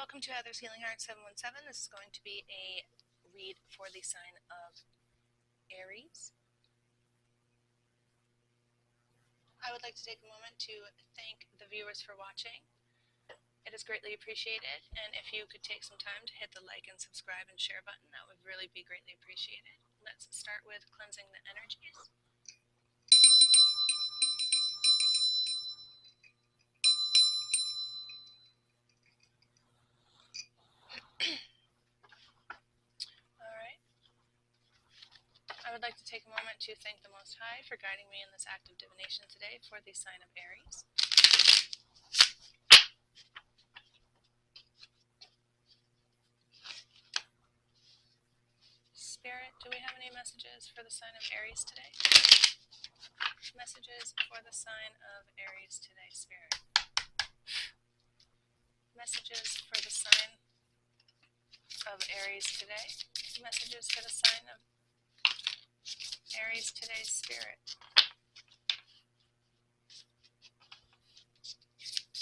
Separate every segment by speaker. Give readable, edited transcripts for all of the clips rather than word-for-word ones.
Speaker 1: Welcome to Heather's Healing Heart 717. This is going to be a read for the sign of Aries. I would like to take a moment to thank the viewers for watching. It is greatly appreciated, and if you could take some time to hit the like and subscribe and share button, that would really be greatly appreciated. Let's start with cleansing the energies. I would like to take a moment to thank the Most High for guiding me in this act of divination today for the sign of Aries. Spirit, do we have any messages for the sign of Aries today? Messages for the sign of Aries today, Spirit. Messages for the sign of Aries today. Messages for the sign of Aries today, Spirit.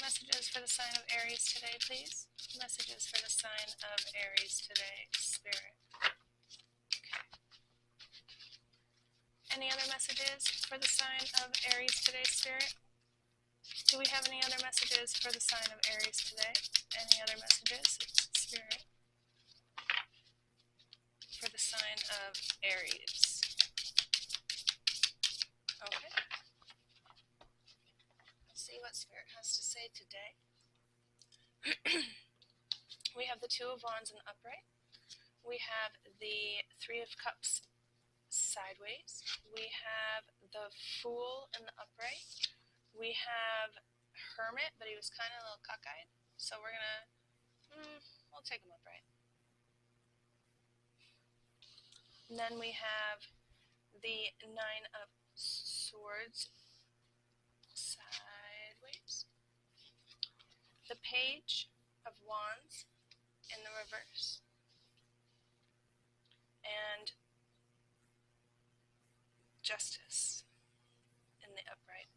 Speaker 1: Messages for the sign of Aries today, please. Messages for the sign of Aries today, Spirit. Okay. Any other messages for the sign of Aries today, Spirit? Do we have any other messages for the sign of Aries today? Any other messages, Spirit, for the sign of Aries? Okay. Let's see what Spirit has to say today. We have the Two of Wands in the upright. We have the Three of Cups sideways. We have the Fool in the upright. We have Hermit, but he was kind of a little cockeyed. So we're we'll take him upright. And then we have the Nine of Swords sideways. The Page of Wands in the reverse. And Justice in the upright.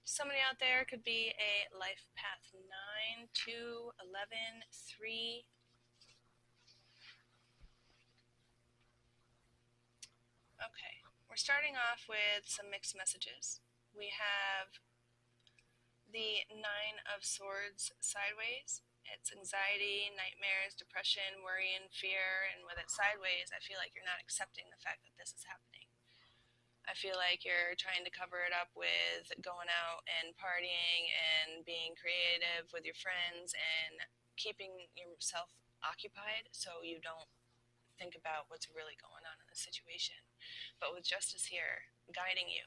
Speaker 1: Somebody out there could be a life path 9, 2, 11, 3. Okay, we're starting off with some mixed messages. We have the Nine of Swords sideways. It's anxiety, nightmares, depression, worry, and fear. And with it sideways, I feel like you're not accepting the fact that this is happening. I feel like you're trying to cover it up with going out and partying and being creative with your friends and keeping yourself occupied so you don't think about what's really going on in the situation. But with Justice here guiding you,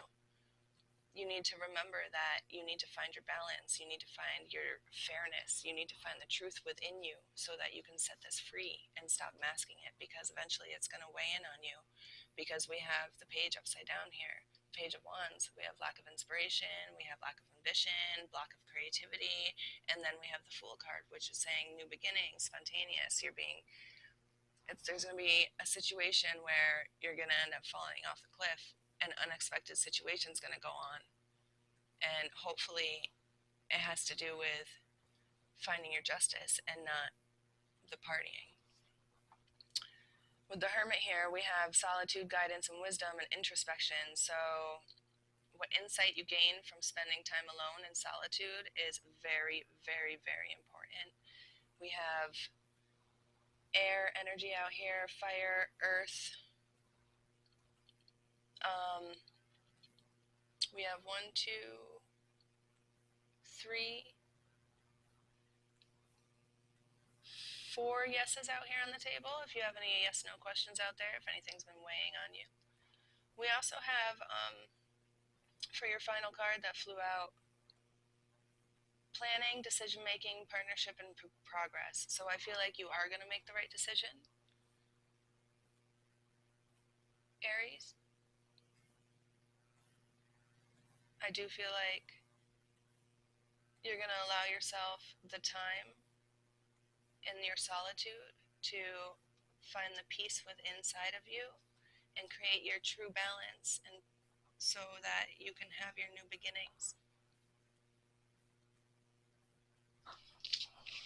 Speaker 1: you need to remember that you need to find your balance. You need to find your fairness. You need to find the truth within you so that you can set this free and stop masking it, because eventually it's going to weigh in on you. Because we have the Page upside down here, Page of Wands. We have lack of inspiration, we have lack of ambition, lack of creativity, and then we have the Fool card, which is saying new beginnings, spontaneous. There's going to be a situation where you're going to end up falling off the cliff. An unexpected situation is going to go on, and hopefully it has to do with finding your justice and not the partying. With the Hermit here, we have solitude, guidance, and wisdom, and introspection. So what insight you gain from spending time alone in solitude is very, very, very important. We have air energy out here, fire, earth. We have 1, 2, 3, 4 yeses out here on the table. If you have any yes/no questions out there, if anything's been weighing on you. We also have, for your final card that flew out, planning, decision-making, partnership, and progress. So I feel like you are going to make the right decision, Aries. I do feel like you're going to allow yourself the time in your solitude to find the peace within inside of you and create your true balance, and so that you can have your new beginnings.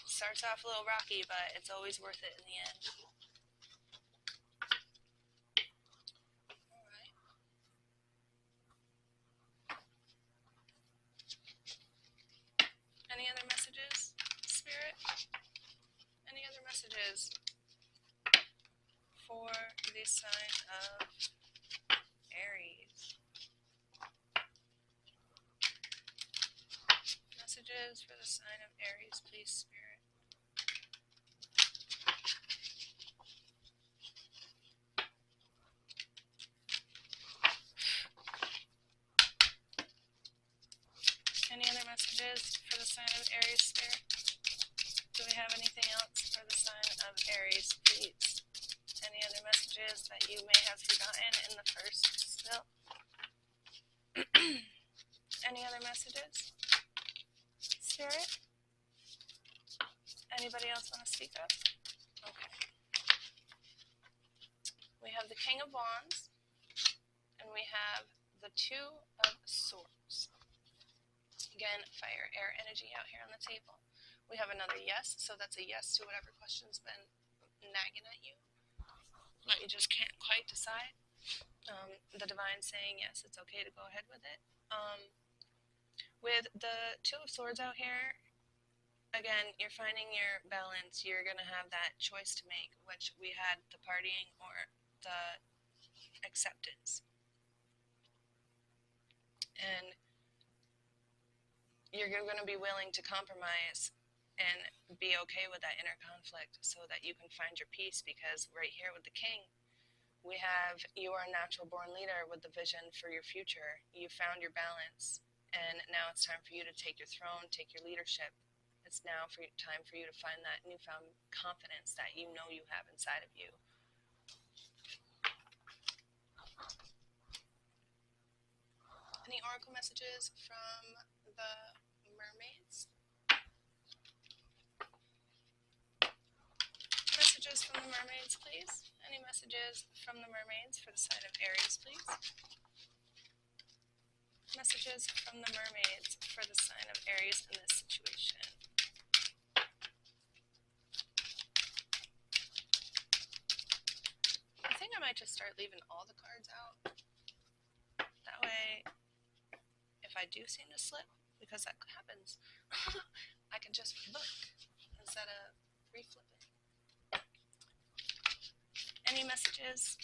Speaker 1: Starts off a little rocky, but it's always worth it in the end. Alright. Any other messages, Spirit? Any other messages for the sign of Aries? Messages for the sign of Aries, please, Spirit. Any other messages for the sign of Aries, Spirit? Do we have anything else for the sign of Aries, please? Any other messages that you may have forgotten in the first spill? Any other messages? Spirit? Anybody else want to speak up? Okay. We have the King of Wands, and we have the Two of Swords. Again, fire, air, energy out here on the table. We have another yes, so that's a yes to whatever question's been nagging at you, but you just can't quite decide. The divine saying yes, it's okay to go ahead with it. With the Two of Swords out here, again, you're finding your balance. You're going to have that choice to make, which we had the partying or the acceptance. And you're going to be willing to compromise and be okay with that inner conflict so that you can find your peace, because right here with the King, we have you are a natural born leader with the vision for your future. You found your balance, and now it's time for you to take your throne, take your leadership. It's now time for you to find that newfound confidence that you know you have inside of you. Any oracle messages from the Mermaids? Messages from the Mermaids, please. Any messages from the Mermaids for the sign of Aries, please? Messages from the Mermaids for the sign of Aries in this situation. I think I might just start leaving all the cards out. That way, if I do seem to slip, because that happens, I can just look instead of reflipping. Any messages?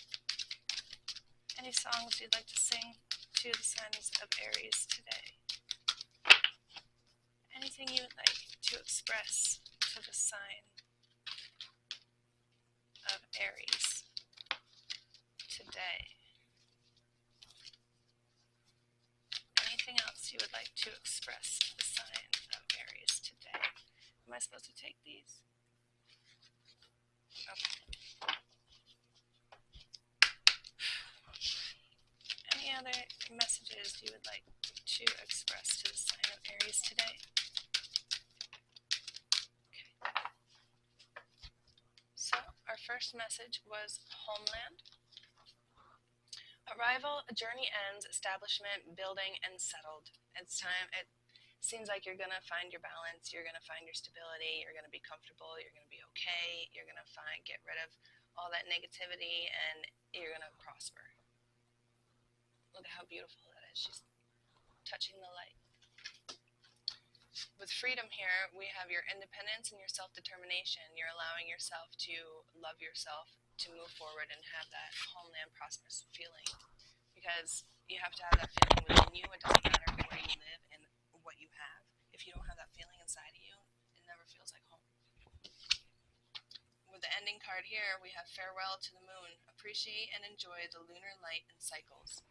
Speaker 1: Any songs you'd like to sing to the signs of Aries today? Anything you would like to express to the sign of Aries today? Anything else you would like to express to the sign of Aries today? Am I supposed to take these? Okay. Any other messages you would like to express to the sign of Aries today? Okay. So, our first message was homeland. Arrival, a journey ends, establishment, building, and settled. It's time. It seems like you're going to find your balance, you're going to find your stability, you're going to be comfortable, you're going to be okay, you're going to get rid of all that negativity, and you're going to prosper. Look at how beautiful that is. She's touching the light. With freedom here, we have your independence and your self-determination. You're allowing yourself to love yourself, to move forward and have that homeland prosperous feeling. Because you have to have that feeling within you. It doesn't matter where you live and what you have. If you don't have that feeling inside of you, it never feels like home. With the ending card here, we have farewell to the moon. Appreciate and enjoy the lunar light and cycles.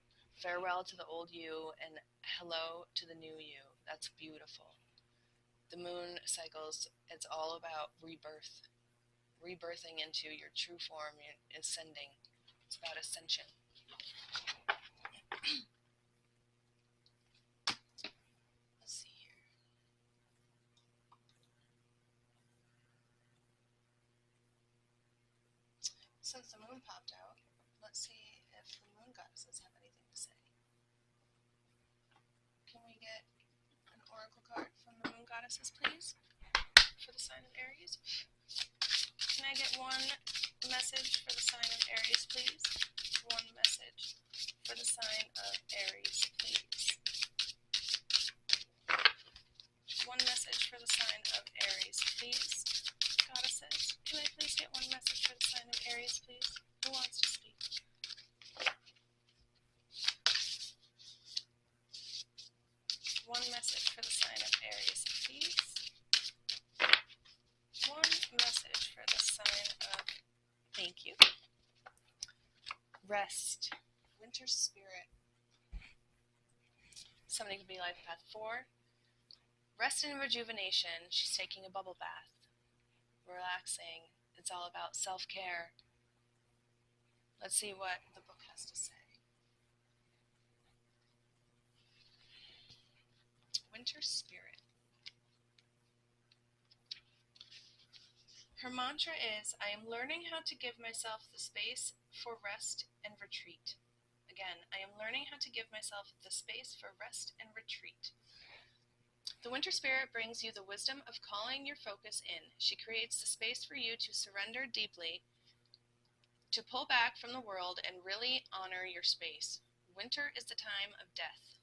Speaker 1: Farewell to the old you and hello to the new you. That's beautiful. The moon cycles, it's all about rebirth. Rebirthing into your true form, your ascending. It's about ascension. Let's see here. Since the moon popped out, let's see if the moon goddesses have anything to say. Can we get an oracle card from the moon goddesses, please, for the sign of Aries? Can I get one message for the sign of Aries, please? One message for the sign of Aries, please. One message for the sign of Aries, please. Goddesses, can I please get one message for the sign of Aries, please? Who wants to speak? One message for the sign of Aries, please. One message for the sign of, thank you. Rest. Winter spirit. Somebody could be life path 4. Rest and rejuvenation. She's taking a bubble bath. Relaxing. It's all about self-care. Let's see what the book has to say. Winter spirit. Her mantra is, I am learning how to give myself the space for rest and retreat. Again, I am learning how to give myself the space for rest and retreat. The winter spirit brings you the wisdom of calling your focus in. She creates the space for you to surrender deeply, to pull back from the world and really honor your space. Winter is the time of death.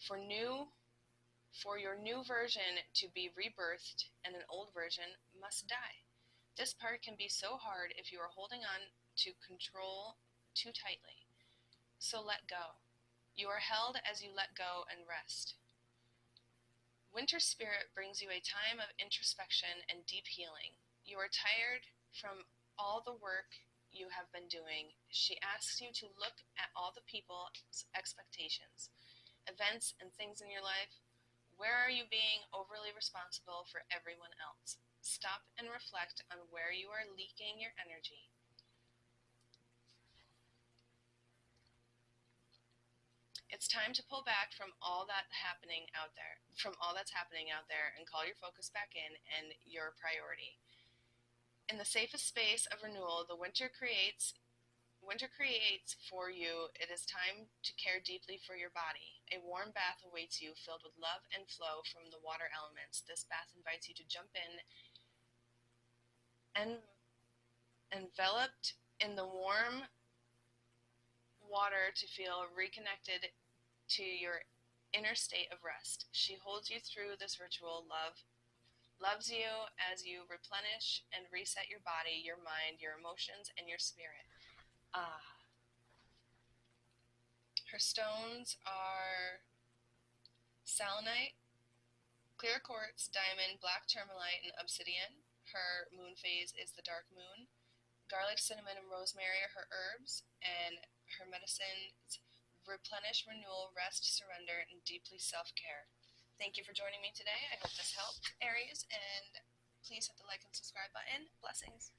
Speaker 1: For your new version to be rebirthed, and an old version must die. This part can be so hard if you are holding on to control too tightly. So let go. You are held as you let go and rest. Winter spirit brings you a time of introspection and deep healing. You are tired from all the work you have been doing. She asks you to look at all the people's expectations, events, and things in your life. Where are you being overly responsible for everyone else? Stop and reflect on where you are leaking your energy. It's time to pull back from all that's happening out there, and call your focus back in and your priority. In the safest space of renewal the winter creates for you, it is time to care deeply for your body. A warm bath awaits you, filled with love and flow from the water elements. This bath invites you to jump in and enveloped in the warm water to feel reconnected to your inner state of rest. She holds you through this ritual. Loves you as you replenish and reset your body, your mind, your emotions, and your spirit. Her stones are selenite, clear quartz, diamond, black tourmaline, and obsidian. Her moon phase is the dark moon. Garlic, cinnamon, and rosemary are her herbs, and her medicines replenish, renewal, rest, surrender, and deeply self-care. Thank you for joining me today. I hope this helped, Aries, and please hit the like and subscribe button. Blessings.